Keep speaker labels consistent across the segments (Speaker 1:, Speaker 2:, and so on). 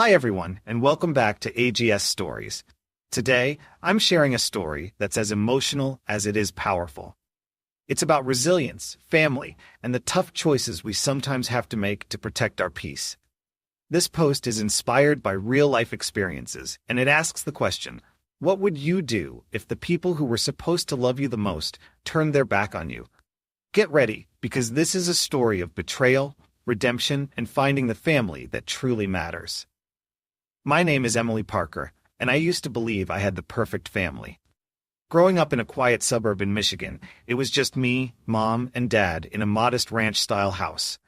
Speaker 1: Hi everyone, and welcome back to AGS Stories. Today, I'm sharing a story that's as emotional as it is powerful. It's about resilience, family, and the tough choices we sometimes have to make to protect our peace. This post is inspired by real-life experiences, and it asks the question, what would you do if the people who were supposed to love you the most turned their back on you? Get ready, because this is a story of betrayal, redemption, and finding the family that truly matters. My name is Emily Parker, and I used to believe I had the perfect family. Growing up in a quiet suburb in Michigan, it was just me, Mom, and Dad in a modest ranch-style house.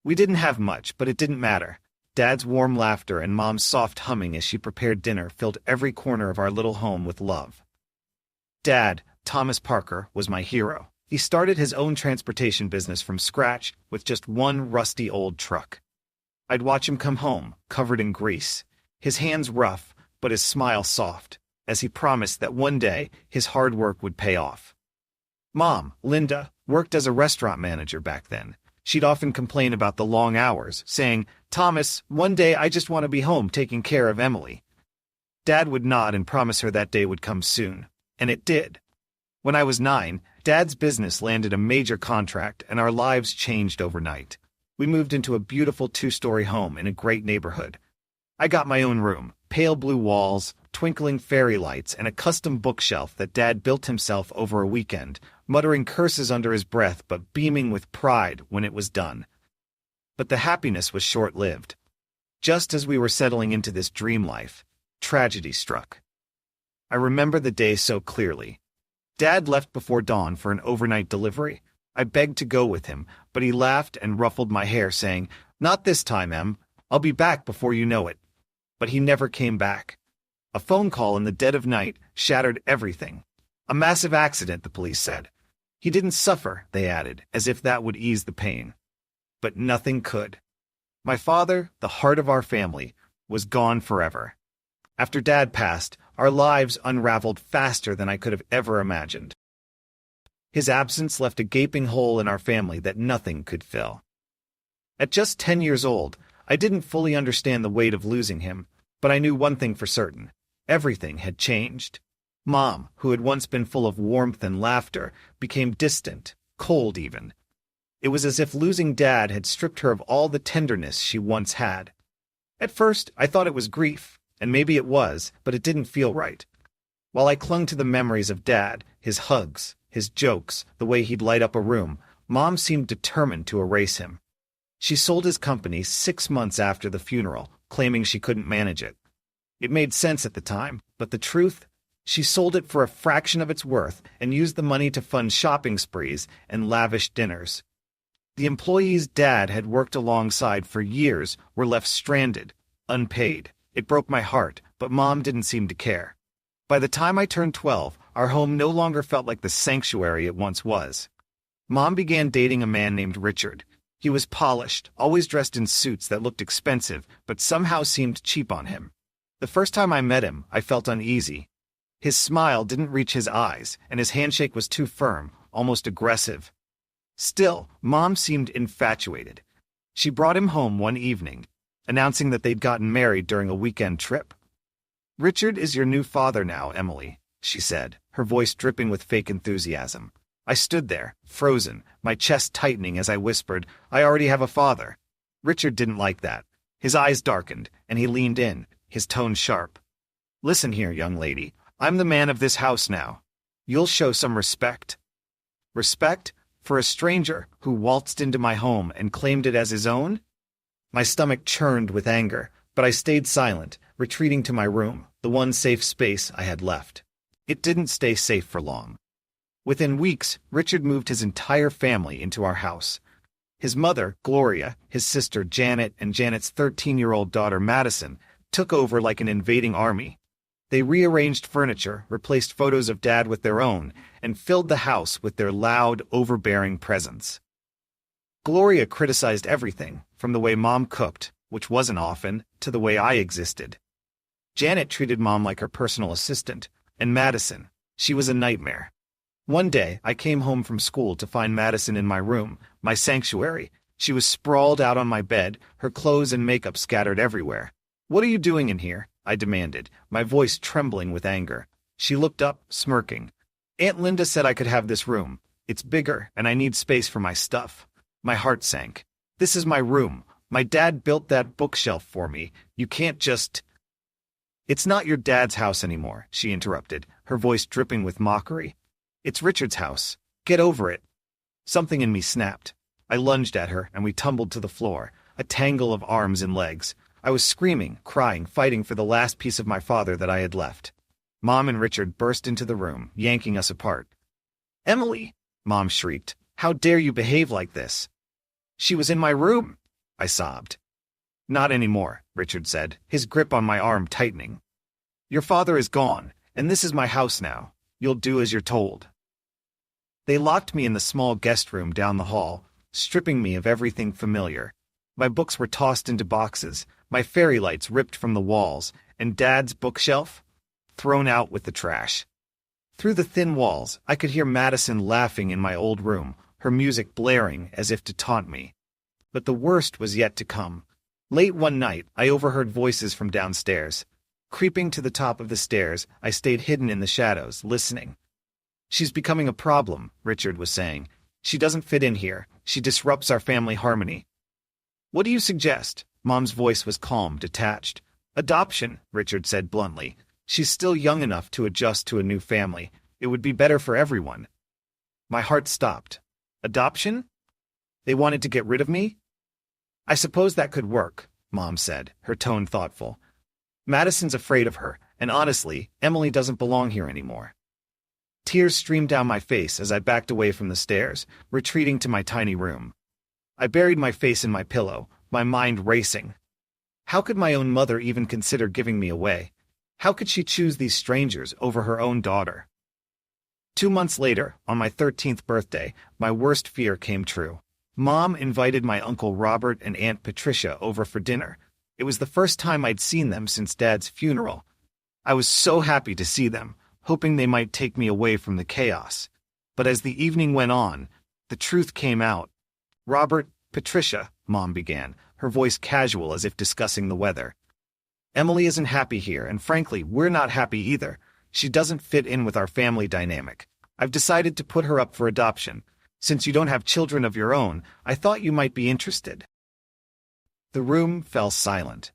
Speaker 1: We didn't have much, but it didn't matter. Dad's warm laughter and Mom's soft humming as she prepared dinner filled every corner of our little home with love. Dad, Thomas Parker, was my hero. He started his own transportation business from scratch with just one rusty old truck. I'd watch him come home, covered in grease, his hands rough, but his smile soft, as he promised that one day his hard work would pay off. Mom, Linda, worked as a restaurant manager back then. She'd often complain about the long hours, saying, "Thomas, one day I just want to be home taking care of Emily." Dad would nod and promise her that day would come soon, and it did. When I was 9, Dad's business landed a major contract and our lives changed overnight. We moved into a beautiful 2-story home in a great neighborhood. I got my own room, pale blue walls, twinkling fairy lights, and a custom bookshelf that Dad built himself over a weekend, muttering curses under his breath but beaming with pride when it was done. But the happiness was short-lived. Just as we were settling into this dream life, tragedy struck. I remember the day so clearly. Dad left before dawn for an overnight delivery. I begged to go with him, but he laughed and ruffled my hair, saying, "Not this time, Em. I'll be back before you know it." But he never came back. A phone call in the dead of night shattered everything. A massive accident, the police said. He didn't suffer, they added, as if that would ease the pain. But nothing could. My father, the heart of our family, was gone forever. After Dad passed, our lives unraveled faster than I could have ever imagined. His absence left a gaping hole in our family that nothing could fill. At just 10 years old, I didn't fully understand the weight of losing him, but I knew one thing for certain. Everything had changed. Mom, who had once been full of warmth and laughter, became distant, cold even. It was as if losing Dad had stripped her of all the tenderness she once had. At first, I thought it was grief, and maybe it was, but it didn't feel right. While I clung to the memories of Dad, his hugs, his jokes, the way he'd light up a room, Mom seemed determined to erase him. She sold his company 6 months after the funeral, claiming she couldn't manage it. It made sense at the time, but the truth? She sold it for a fraction of its worth and used the money to fund shopping sprees and lavish dinners. The employees Dad had worked alongside for years were left stranded, unpaid. It broke my heart, but Mom didn't seem to care. By the time I turned 12, our home no longer felt like the sanctuary it once was. Mom began dating a man named Richard. He was polished, always dressed in suits that looked expensive, but somehow seemed cheap on him. The first time I met him, I felt uneasy. His smile didn't reach his eyes, and his handshake was too firm, almost aggressive. Still, Mom seemed infatuated. She brought him home one evening, announcing that they'd gotten married during a weekend trip. "Richard is your new father now, Emily," she said, her voice dripping with fake enthusiasm. I stood there, frozen, my chest tightening as I whispered, "I already have a father." Richard didn't like that. His eyes darkened, and he leaned in, his tone sharp. "Listen here, young lady. I'm the man of this house now. You'll show some respect." Respect? For a stranger who waltzed into my home and claimed it as his own? My stomach churned with anger, but I stayed silent, retreating to my room, the one safe space I had left. It didn't stay safe for long. Within weeks, Richard moved his entire family into our house. His mother, Gloria, his sister Janet, and Janet's 13-year-old daughter Madison took over like an invading army. They rearranged furniture, replaced photos of Dad with their own, and filled the house with their loud, overbearing presence. Gloria criticized everything, from the way Mom cooked, which wasn't often, to the way I existed. Janet treated Mom like her personal assistant, and Madison, she was a nightmare. One day, I came home from school to find Madison in my room, my sanctuary. She was sprawled out on my bed, her clothes and makeup scattered everywhere. "What are you doing in here?" I demanded, my voice trembling with anger. She looked up, smirking. "Aunt Linda said I could have this room. It's bigger, and I need space for my stuff." My heart sank. "This is my room. My dad built that bookshelf for me. You can't just—" "It's not your dad's house anymore," she interrupted, her voice dripping with mockery. "It's Richard's house. Get over it." Something in me snapped. I lunged at her, and we tumbled to the floor, a tangle of arms and legs. I was screaming, crying, fighting for the last piece of my father that I had left. Mom and Richard burst into the room, yanking us apart. "Emily!" Mom shrieked. "How dare you behave like this?" "She was in my room," I sobbed. "Not anymore," Richard said, his grip on my arm tightening. "Your father is gone, and this is my house now. You'll do as you're told." They locked me in the small guest room down the hall, stripping me of everything familiar. My books were tossed into boxes, my fairy lights ripped from the walls, and Dad's bookshelf thrown out with the trash. Through the thin walls, I could hear Madison laughing in my old room, her music blaring as if to taunt me. But the worst was yet to come. Late one night, I overheard voices from downstairs. Creeping to the top of the stairs, I stayed hidden in the shadows, listening. "She's becoming a problem," Richard was saying. "She doesn't fit in here. She disrupts our family harmony." "What do you suggest?" Mom's voice was calm, detached. "Adoption," Richard said bluntly. "She's still young enough to adjust to a new family. It would be better for everyone." My heart stopped. Adoption? They wanted to get rid of me? "I suppose that could work," Mom said, her tone thoughtful. "Madison's afraid of her, and honestly, Emily doesn't belong here anymore." Tears streamed down my face as I backed away from the stairs, retreating to my tiny room. I buried my face in my pillow, my mind racing. How could my own mother even consider giving me away? How could she choose these strangers over her own daughter? 2 months later, on my 13th birthday, my worst fear came true. Mom invited my Uncle Robert and Aunt Patricia over for dinner. It was the first time I'd seen them since Dad's funeral. I was so happy to see them, hoping they might take me away from the chaos. But as the evening went on, the truth came out. "Robert, Patricia," Mom began, her voice casual as if discussing the weather. "Emily isn't happy here, and frankly, we're not happy either. She doesn't fit in with our family dynamic. I've decided to put her up for adoption. Since you don't have children of your own, I thought you might be interested." The room fell silent.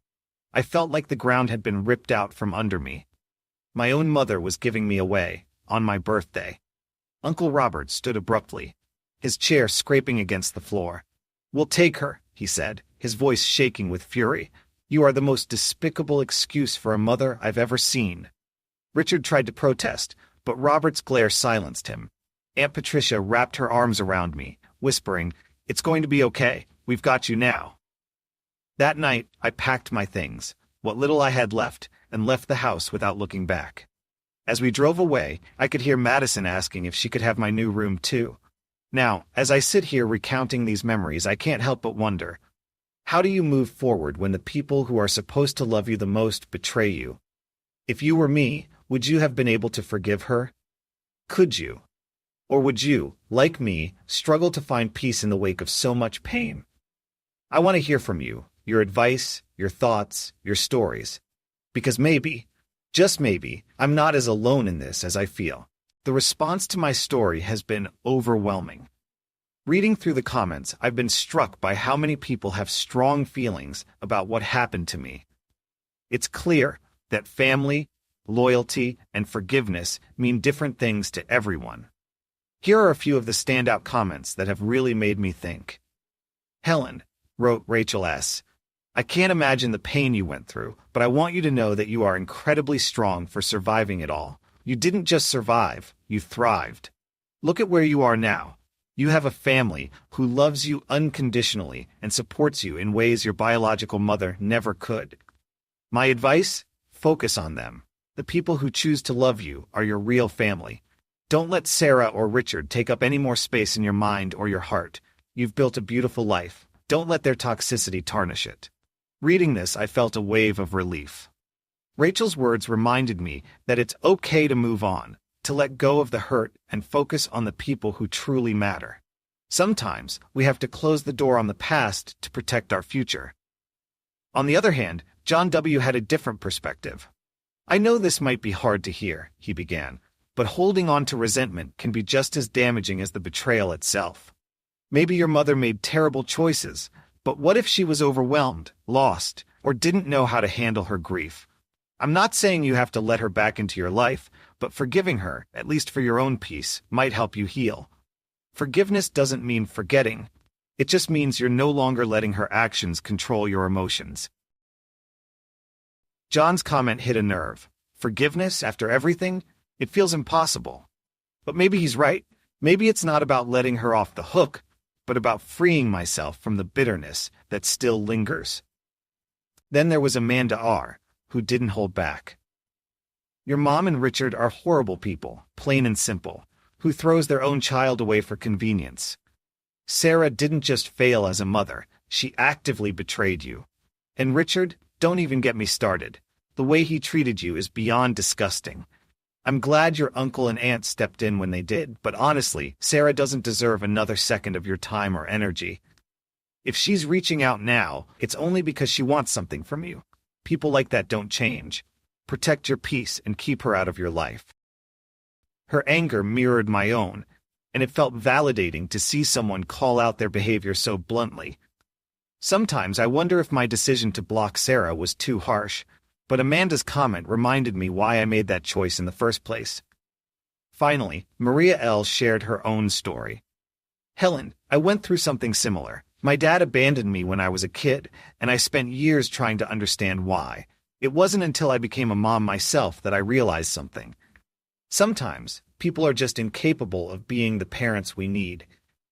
Speaker 1: I felt like the ground had been ripped out from under me. My own mother was giving me away, on my birthday. Uncle Robert stood abruptly, his chair scraping against the floor. "We'll take her," he said, his voice shaking with fury. "You are the most despicable excuse for a mother I've ever seen." Richard tried to protest, but Robert's glare silenced him. Aunt Patricia wrapped her arms around me, whispering, "It's going to be okay. We've got you now." That night, I packed my things, what little I had left, and left the house without looking back. As we drove away, I could hear Madison asking if she could have my new room too. Now, as I sit here recounting these memories, I can't help but wonder, how do you move forward when the people who are supposed to love you the most betray you? If you were me, would you have been able to forgive her? Could you? Or would you, like me, struggle to find peace in the wake of so much pain? I want to hear from you, your advice, your thoughts, your stories. Because maybe, just maybe, I'm not as alone in this as I feel. The response to my story has been overwhelming. Reading through the comments, I've been struck by how many people have strong feelings about what happened to me. It's clear that family, loyalty, and forgiveness mean different things to everyone. Here are a few of the standout comments that have really made me think. "Helen," wrote Rachel S., "I can't imagine the pain you went through, but I want you to know that you are incredibly strong for surviving it all. You didn't just survive, you thrived. Look at where you are now. You have a family who loves you unconditionally and supports you in ways your biological mother never could. My advice? Focus on them. The people who choose to love you are your real family. Don't let Sarah or Richard take up any more space in your mind or your heart. You've built a beautiful life. Don't let their toxicity tarnish it." Reading this, I felt a wave of relief. Rachel's words reminded me that it's okay to move on, to let go of the hurt and focus on the people who truly matter. Sometimes we have to close the door on the past to protect our future. On the other hand, John W. had a different perspective. "I know this might be hard to hear," he began, "but holding on to resentment can be just as damaging as the betrayal itself. Maybe your mother made terrible choices, but what if she was overwhelmed, lost, or didn't know how to handle her grief? I'm not saying you have to let her back into your life, but forgiving her, at least for your own peace, might help you heal. Forgiveness doesn't mean forgetting. It just means you're no longer letting her actions control your emotions." John's comment hit a nerve. Forgiveness after everything? It feels impossible. But maybe he's right. Maybe it's not about letting her off the hook, but about freeing myself from the bitterness that still lingers. Then there was Amanda R., who didn't hold back. "Your mom and Richard are horrible people, plain and simple, who throws their own child away for convenience. Sarah didn't just fail as a mother, she actively betrayed you. And Richard, don't even get me started. The way he treated you is beyond disgusting. I'm glad your uncle and aunt stepped in when they did, but honestly, Sarah doesn't deserve another second of your time or energy. If she's reaching out now, it's only because she wants something from you. People like that don't change. Protect your peace and keep her out of your life." Her anger mirrored my own, and it felt validating to see someone call out their behavior so bluntly. Sometimes I wonder if my decision to block Sarah was too harsh, but Amanda's comment reminded me why I made that choice in the first place. Finally, Maria L. shared her own story. "Helen, I went through something similar. My dad abandoned me when I was a kid, and I spent years trying to understand why. It wasn't until I became a mom myself that I realized something. Sometimes, people are just incapable of being the parents we need.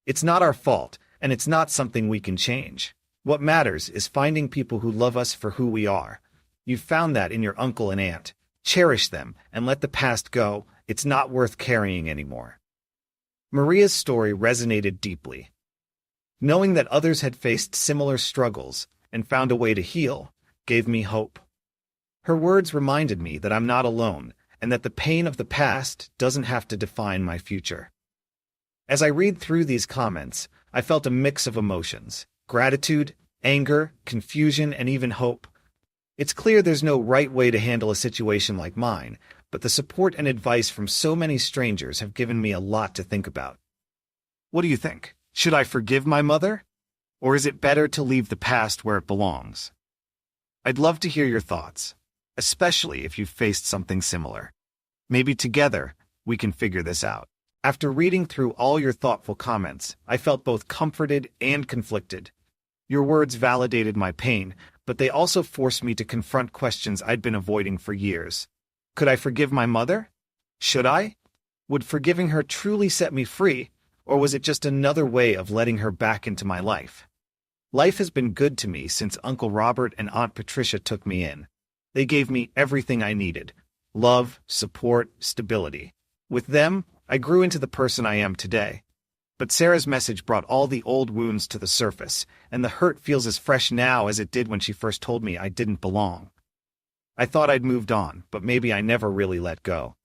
Speaker 1: It's not our fault, and it's not something we can change. What matters is finding people who love us for who we are. You've found that in your uncle and aunt. Cherish them, and let the past go. It's not worth carrying anymore." Maria's story resonated deeply. Knowing that others had faced similar struggles and found a way to heal gave me hope. Her words reminded me that I'm not alone, and that the pain of the past doesn't have to define my future. As I read through these comments, I felt a mix of emotions: gratitude, anger, confusion, and even hope. It's clear there's no right way to handle a situation like mine, but the support and advice from so many strangers have given me a lot to think about. What do you think? Should I forgive my mother? Or is it better to leave the past where it belongs? I'd love to hear your thoughts, especially if you've faced something similar. Maybe together, we can figure this out. After reading through all your thoughtful comments, I felt both comforted and conflicted. Your words validated my pain, but they also forced me to confront questions I'd been avoiding for years. Could I forgive my mother? Should I? Would forgiving her truly set me free, or was it just another way of letting her back into my life? Life has been good to me since Uncle Robert and Aunt Patricia took me in. They gave me everything I needed: love, support, stability. With them, I grew into the person I am today. But Sarah's message brought all the old wounds to the surface, and the hurt feels as fresh now as it did when she first told me I didn't belong. I thought I'd moved on, but maybe I never really let go.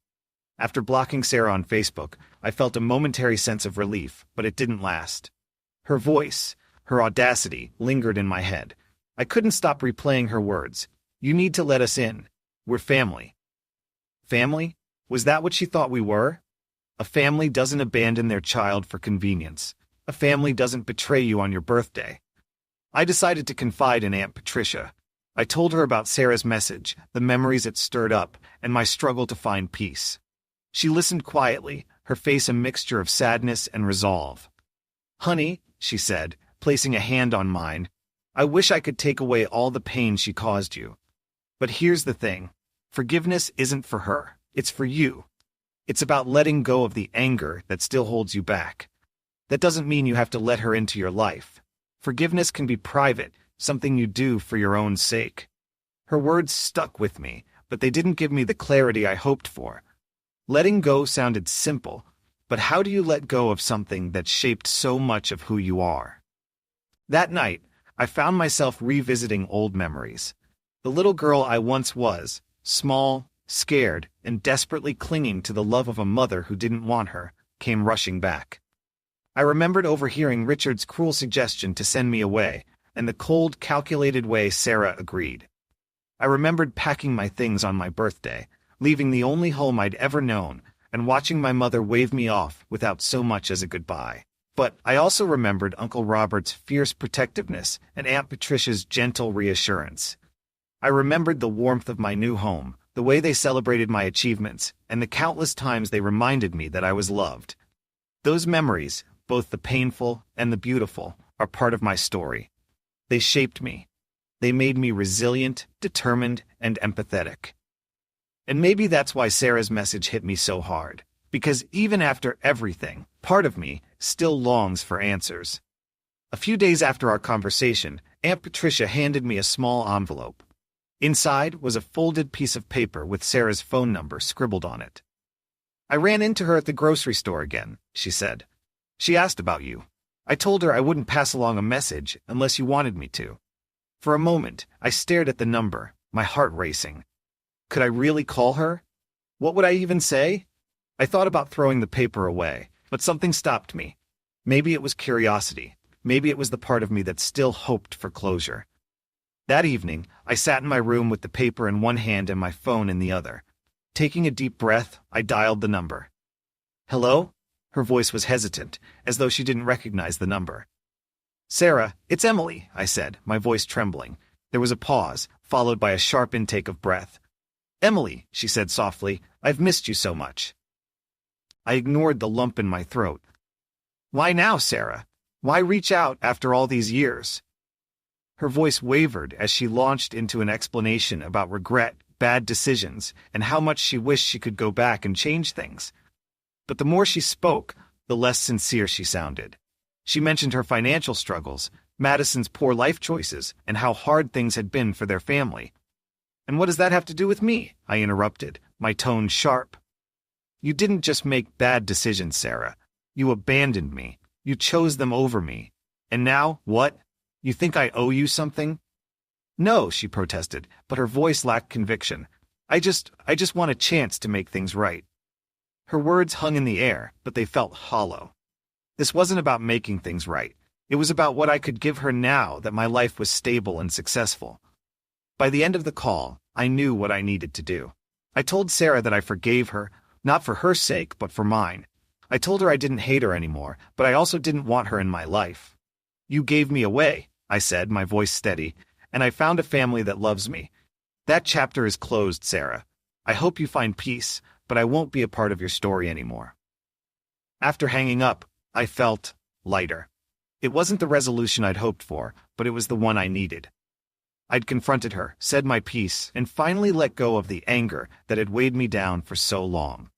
Speaker 1: After blocking Sarah on Facebook, I felt a momentary sense of relief, but it didn't last. Her voice, her audacity, lingered in my head. I couldn't stop replaying her words. "You need to let us in. We're family." Family? Was that what she thought we were? A family doesn't abandon their child for convenience. A family doesn't betray you on your birthday. I decided to confide in Aunt Patricia. I told her about Sarah's message, the memories it stirred up, and my struggle to find peace. She listened quietly, her face a mixture of sadness and resolve. "Honey," she said, placing a hand on mine, "I wish I could take away all the pain she caused you. But here's the thing. Forgiveness isn't for her. It's for you. It's about letting go of the anger that still holds you back. That doesn't mean you have to let her into your life. Forgiveness can be private, something you do for your own sake." Her words stuck with me, but they didn't give me the clarity I hoped for. Letting go sounded simple, but how do you let go of something that shaped so much of who you are? That night, I found myself revisiting old memories. The little girl I once was, small, scared, and desperately clinging to the love of a mother who didn't want her, came rushing back. I remembered overhearing Richard's cruel suggestion to send me away, and the cold, calculated way Sarah agreed. I remembered packing my things on my birthday, leaving the only home I'd ever known, and watching my mother wave me off without so much as a goodbye. But I also remembered Uncle Robert's fierce protectiveness and Aunt Patricia's gentle reassurance. I remembered the warmth of my new home, the way they celebrated my achievements, and the countless times they reminded me that I was loved. Those memories, both the painful and the beautiful, are part of my story. They shaped me. They made me resilient, determined, and empathetic. And maybe that's why Sarah's message hit me so hard, because even after everything, part of me still longs for answers. A few days after our conversation, Aunt Patricia handed me a small envelope. Inside was a folded piece of paper with Sarah's phone number scribbled on it. "I ran into her at the grocery store again," she said. "She asked about you. I told her I wouldn't pass along a message unless you wanted me to." For a moment, I stared at the number, my heart racing. Could I really call her? What would I even say? I thought about throwing the paper away, but something stopped me. Maybe it was curiosity. Maybe it was the part of me that still hoped for closure. That evening, I sat in my room with the paper in one hand and my phone in the other. Taking a deep breath, I dialed the number. "Hello?" Her voice was hesitant, as though she didn't recognize the number. "Sarah, it's Emily," I said, my voice trembling. There was a pause, followed by a sharp intake of breath. "Emily," she said softly, "I've missed you so much." I ignored the lump in my throat. "Why now, Sarah? Why reach out after all these years?" Her voice wavered as she launched into an explanation about regret, bad decisions, and how much she wished she could go back and change things. But the more she spoke, the less sincere she sounded. She mentioned her financial struggles, Madison's poor life choices, and how hard things had been for their family. "And what does that have to do with me?" I interrupted, my tone sharp. "You didn't just make bad decisions, Sarah. You abandoned me. You chose them over me. And now, what? You think I owe you something?" "No," she protested, but her voice lacked conviction. I just want a chance to make things right." Her words hung in the air, but they felt hollow. This wasn't about making things right. It was about what I could give her now that my life was stable and successful. By the end of the call, I knew what I needed to do. I told Sarah that I forgave her, not for her sake, but for mine. I told her I didn't hate her anymore, but I also didn't want her in my life. "You gave me away," I said, my voice steady, "and I found a family that loves me. That chapter is closed, Sarah. I hope you find peace, but I won't be a part of your story anymore." After hanging up, I felt lighter. It wasn't the resolution I'd hoped for, but it was the one I needed. I'd confronted her, said my piece, and finally let go of the anger that had weighed me down for so long.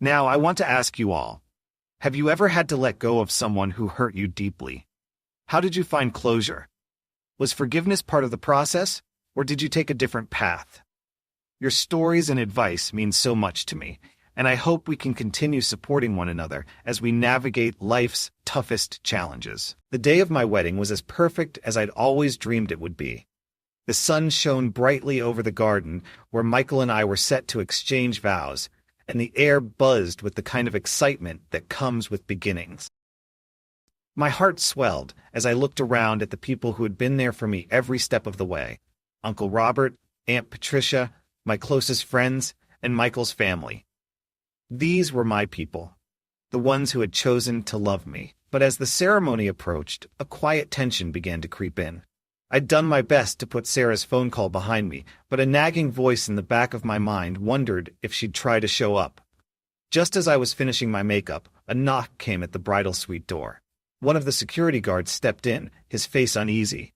Speaker 1: Now I want to ask you all, have you ever had to let go of someone who hurt you deeply? How did you find closure? Was forgiveness part of the process, or did you take a different path? Your stories and advice mean so much to me, and I hope we can continue supporting one another as we navigate life's toughest challenges. The day of my wedding was as perfect as I'd always dreamed it would be. The sun shone brightly over the garden where Michael and I were set to exchange vows, and the air buzzed with the kind of excitement that comes with beginnings. My heart swelled as I looked around at the people who had been there for me every step of the way. Uncle Robert, Aunt Patricia, my closest friends, and Michael's family. These were my people, the ones who had chosen to love me. But as the ceremony approached, a quiet tension began to creep in. I'd done my best to put Sarah's phone call behind me, but a nagging voice in the back of my mind wondered if she'd try to show up. Just as I was finishing my makeup, a knock came at the bridal suite door. One of the security guards stepped in, his face uneasy.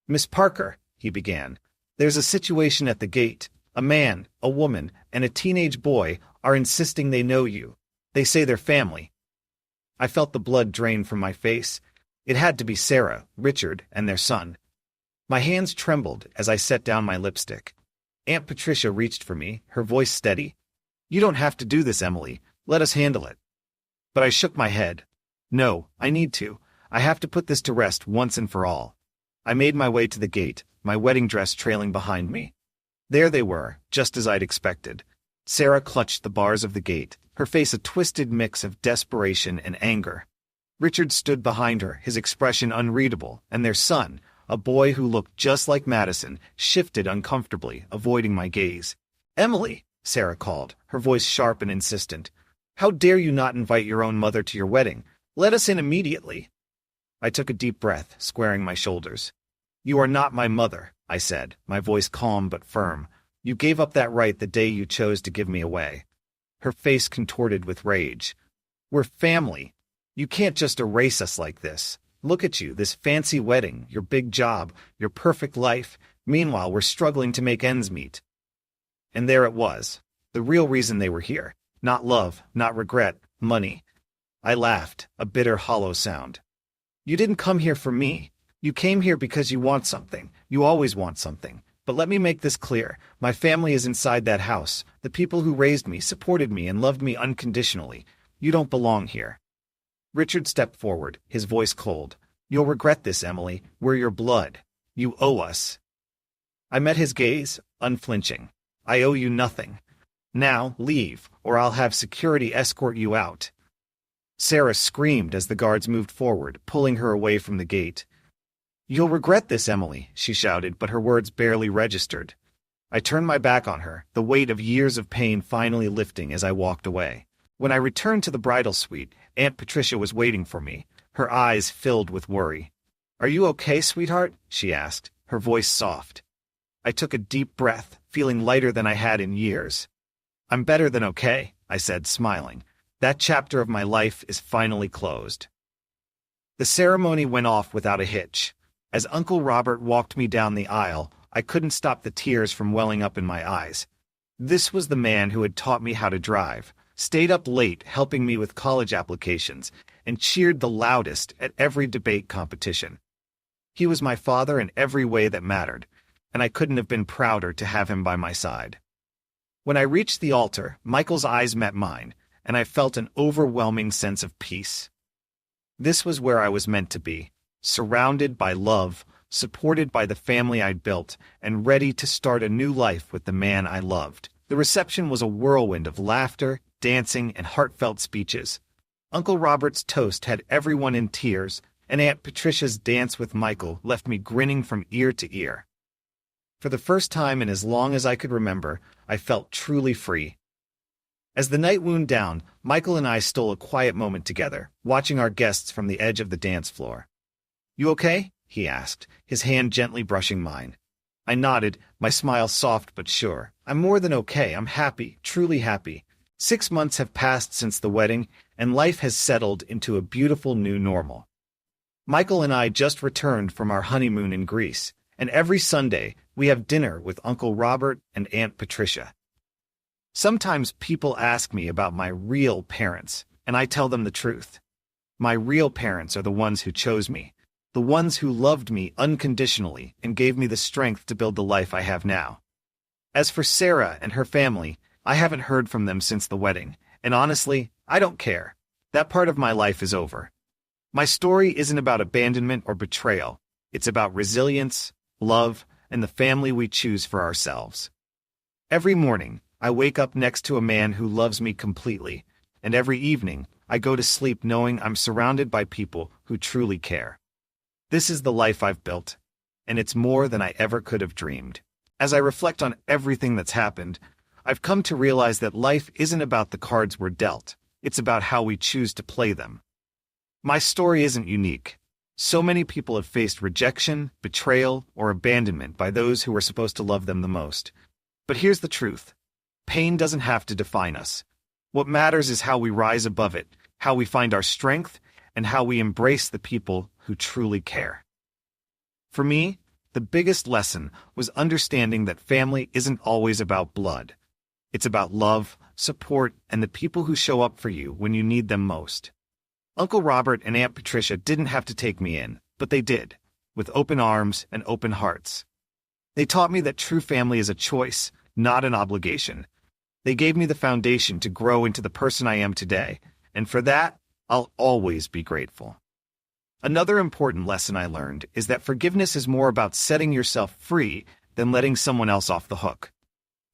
Speaker 1: "Miss Parker," he began, "there's a situation at the gate. A man, a woman, and a teenage boy are insisting they know you. They say they're family." I felt the blood drain from my face. It had to be Sarah, Richard, and their son. My hands trembled as I set down my lipstick. Aunt Patricia reached for me, her voice steady. "You don't have to do this, Emily. Let us handle it." But I shook my head. "No, I need to. I have to put this to rest once and for all." I made my way to the gate, my wedding dress trailing behind me. There they were, just as I'd expected. Sarah clutched the bars of the gate, her face a twisted mix of desperation and anger. Richard stood behind her, his expression unreadable, and their son, A boy who looked just like Madison shifted uncomfortably, avoiding my gaze. "Emily," Sarah called, her voice sharp and insistent. "How dare you not invite your own mother to your wedding? Let us in immediately." I took a deep breath, squaring my shoulders. "You are not my mother," I said, my voice calm but firm. "You gave up that right the day you chose to give me away." Her face contorted with rage. "We're family. You can't just erase us like this. Look at you, this fancy wedding, your big job, your perfect life. Meanwhile, we're struggling to make ends meet." And there it was, the real reason they were here. Not love, not regret, money. I laughed, a bitter, hollow sound. "You didn't come here for me. You came here because you want something. You always want something. But let me make this clear. My family is inside that house. The people who raised me, supported me, and loved me unconditionally. You don't belong here." Richard stepped forward, his voice cold. "You'll regret this, Emily. We're your blood. You owe us." I met his gaze, unflinching. "I owe you nothing. Now, leave, or I'll have security escort you out." Sarah screamed as the guards moved forward, pulling her away from the gate. "You'll regret this, Emily," she shouted, but her words barely registered. I turned my back on her, the weight of years of pain finally lifting as I walked away. When I returned to the bridal suite, Aunt Patricia was waiting for me, her eyes filled with worry. "Are you okay, sweetheart?" she asked, her voice soft. I took a deep breath, feeling lighter than I had in years. "I'm better than okay," I said, smiling. "That chapter of my life is finally closed." The ceremony went off without a hitch. As Uncle Robert walked me down the aisle, I couldn't stop the tears from welling up in my eyes. This was the man who had taught me how to drive, stayed up late helping me with college applications, and cheered the loudest at every debate competition. He was my father in every way that mattered, and I couldn't have been prouder to have him by my side. When I reached the altar, Michael's eyes met mine, and I felt an overwhelming sense of peace. This was where I was meant to be, surrounded by love, supported by the family I'd built, and ready to start a new life with the man I loved. The reception was a whirlwind of laughter, dancing, and heartfelt speeches. Uncle Robert's toast had everyone in tears, and Aunt Patricia's dance with Michael left me grinning from ear to ear. For the first time in as long as I could remember, I felt truly free. As the night wound down, Michael and I stole a quiet moment together, watching our guests from the edge of the dance floor. "You okay?" he asked, his hand gently brushing mine. I nodded, my smile soft but sure. "I'm more than okay. I'm happy, truly happy. 6 months have passed since the wedding, and life has settled into a beautiful new normal." Michael and I just returned from our honeymoon in Greece, and every Sunday we have dinner with Uncle Robert and Aunt Patricia. Sometimes people ask me about my real parents, and I tell them the truth. My real parents are the ones who chose me, the ones who loved me unconditionally and gave me the strength to build the life I have now. As for Sarah and her family, I haven't heard from them since the wedding, and honestly, I don't care. That part of my life is over. My story isn't about abandonment or betrayal. It's about resilience, love, and the family we choose for ourselves. Every morning, I wake up next to a man who loves me completely, and every evening, I go to sleep knowing I'm surrounded by people who truly care. This is the life I've built, and it's more than I ever could have dreamed. As I reflect on everything that's happened, I've come to realize that life isn't about the cards we're dealt. It's about how we choose to play them. My story isn't unique. So many people have faced rejection, betrayal, or abandonment by those who were supposed to love them the most. But here's the truth. Pain doesn't have to define us. What matters is how we rise above it, how we find our strength, and how we embrace the people who truly care. For me, the biggest lesson was understanding that family isn't always about blood. It's about love, support, and the people who show up for you when you need them most. Uncle Robert and Aunt Patricia didn't have to take me in, but they did, with open arms and open hearts. They taught me that true family is a choice, not an obligation. They gave me the foundation to grow into the person I am today, and for that, I'll always be grateful. Another important lesson I learned is that forgiveness is more about setting yourself free than letting someone else off the hook.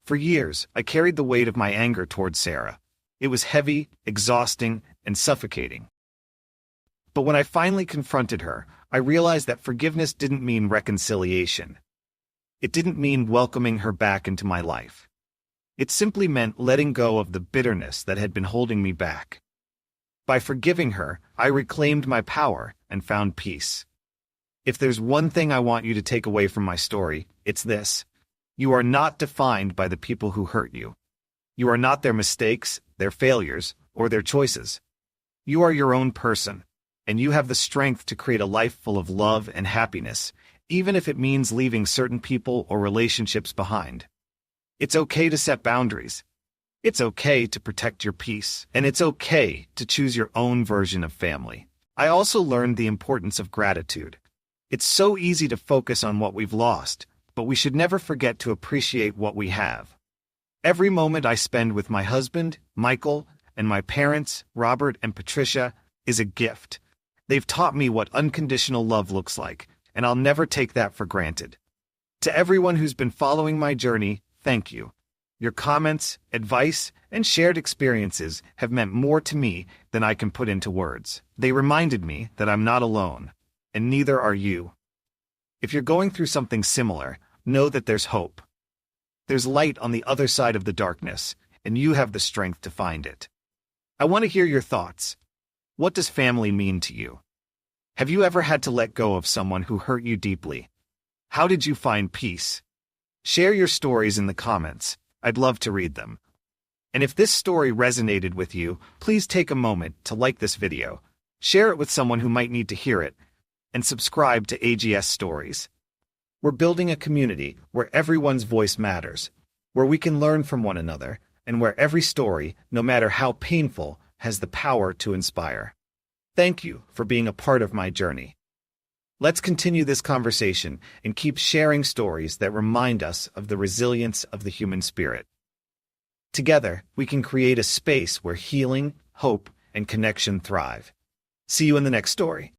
Speaker 1: For years, I carried the weight of my anger towards Sarah. It was heavy, exhausting, and suffocating. But when I finally confronted her, I realized that forgiveness didn't mean reconciliation. It didn't mean welcoming her back into my life. It simply meant letting go of the bitterness that had been holding me back. By forgiving her, I reclaimed my power and found peace. If there's one thing I want you to take away from my story, it's this. You are not defined by the people who hurt you. You are not their mistakes, their failures, or their choices. You are your own person, and you have the strength to create a life full of love and happiness, even if it means leaving certain people or relationships behind. It's okay to set boundaries. It's okay to protect your peace, and it's okay to choose your own version of family. I also learned the importance of gratitude. It's so easy to focus on what we've lost, but we should never forget to appreciate what we have. Every moment I spend with my husband, Michael, and my parents, Robert and Patricia, is a gift. They've taught me what unconditional love looks like, and I'll never take that for granted. To everyone who's been following my journey, thank you. Your comments, advice, and shared experiences have meant more to me than I can put into words. They reminded me that I'm not alone, and neither are you. If you're going through something similar, know that there's hope. There's light on the other side of the darkness, and you have the strength to find it. I want to hear your thoughts. What does family mean to you? Have you ever had to let go of someone who hurt you deeply? How did you find peace? Share your stories in the comments. I'd love to read them. And if this story resonated with you, please take a moment to like this video, share it with someone who might need to hear it, and subscribe to AGS Stories. We're building a community where everyone's voice matters, where we can learn from one another, and where every story, no matter how painful, has the power to inspire. Thank you for being a part of my journey. Let's continue this conversation and keep sharing stories that remind us of the resilience of the human spirit. Together, we can create a space where healing, hope, and connection thrive. See you in the next story.